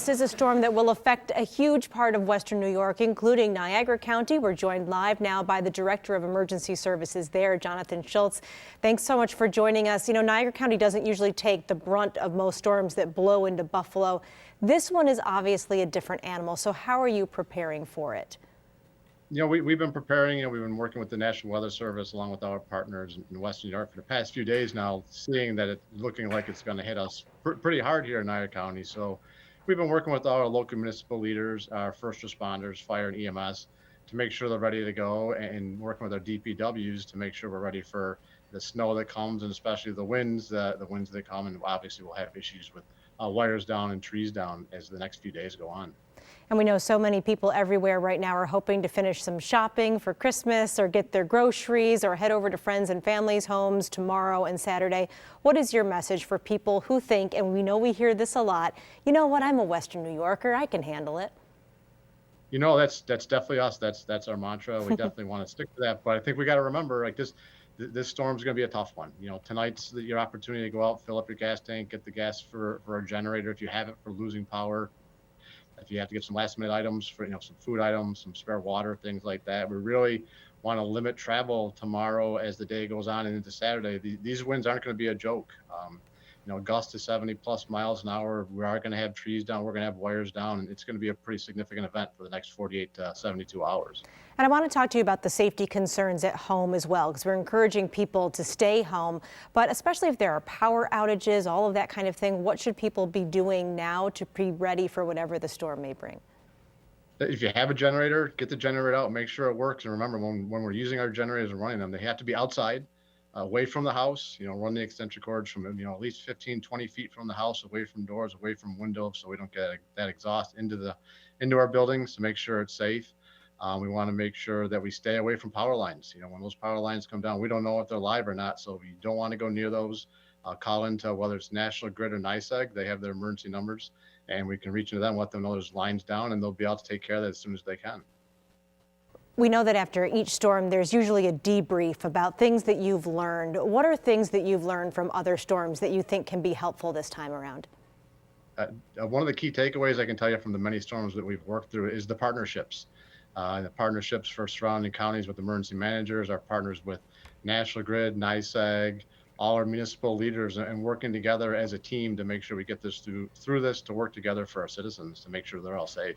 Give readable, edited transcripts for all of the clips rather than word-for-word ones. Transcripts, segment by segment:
This is a storm that will affect a huge part of western New York, including Niagara County. We're joined live now by the Director of Emergency Services there, Jonathan Schultz. Thanks so much for joining us. You know, Niagara County doesn't usually take the brunt of most storms that blow into Buffalo. This one is obviously a different animal. So how are you preparing for it? You know, we've been preparing, we've been working with the National Weather Service along with our partners in Western New York for the past few days now, seeing that it's looking like it's going to hit us pretty hard here in Niagara County. So we've been working with our local municipal leaders, our first responders, fire and EMS, to make sure they're ready to go, and working with our DPWs to make sure we're ready for the snow that comes, and especially the winds that come. And obviously we'll have issues with wires down and trees down as the next few days go on. And we know so many people everywhere right now are hoping to finish some shopping for Christmas or get their groceries or head over to friends and families' homes tomorrow and Saturday. What is your message for people who think, and we know we hear this a lot, you know what, I'm a Western New Yorker, I can handle it? You know, that's definitely us. That's our mantra. We definitely want to stick to that. But I think we got to remember, like, this storm's going to be a tough one. You know, tonight's your opportunity to go out, fill up your gas tank, get the gas for a generator if you have it for losing power. If you have to get some last minute items for, some food items, some spare water, things like that. We really want to limit travel tomorrow as the day goes on and into Saturday. These winds aren't going to be a joke. Gusts to 70+ miles an hour. We are going to have trees down. We're going to have wires down, and it's going to be a pretty significant event for the next 48 to 72 hours. And I want to talk to you about the safety concerns at home as well, because we're encouraging people to stay home, but especially if there are power outages, all of that kind of thing, what should people be doing now to be ready for whatever the storm may bring? If you have a generator, get the generator out, make sure it works. And remember, when we're using our generators and running them, they have to be outside, away from the house. Run the extension cords from at least 15-20 feet from the house, away from doors, away from windows, so we don't get that exhaust into our buildings, to make sure it's safe. We want to make sure that we stay away from power lines. When those power lines come down, we don't know if they're live or not, so you don't want to go near those. Call into whether it's National Grid or NYSEG. They have their emergency numbers, and we can reach into them, let them know there's lines down, and they'll be out to take care of that as soon as they can. We know that after each storm, there's usually a debrief about things that you've learned. What are things that you've learned from other storms that you think can be helpful this time around? One of the key takeaways I can tell you from the many storms that we've worked through is the partnerships. The partnerships for surrounding counties with emergency managers, our partners with National Grid, NYSEG, all our municipal leaders, and working together as a team to make sure we get this through this, to work together for our citizens to make sure they're all safe.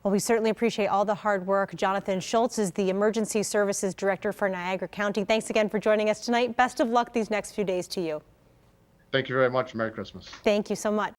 Well, we certainly appreciate all the hard work. Jonathan Schultz is the Emergency Services Director for Niagara County. Thanks again for joining us tonight. Best of luck these next few days to you. Thank you very much. Merry Christmas. Thank you so much.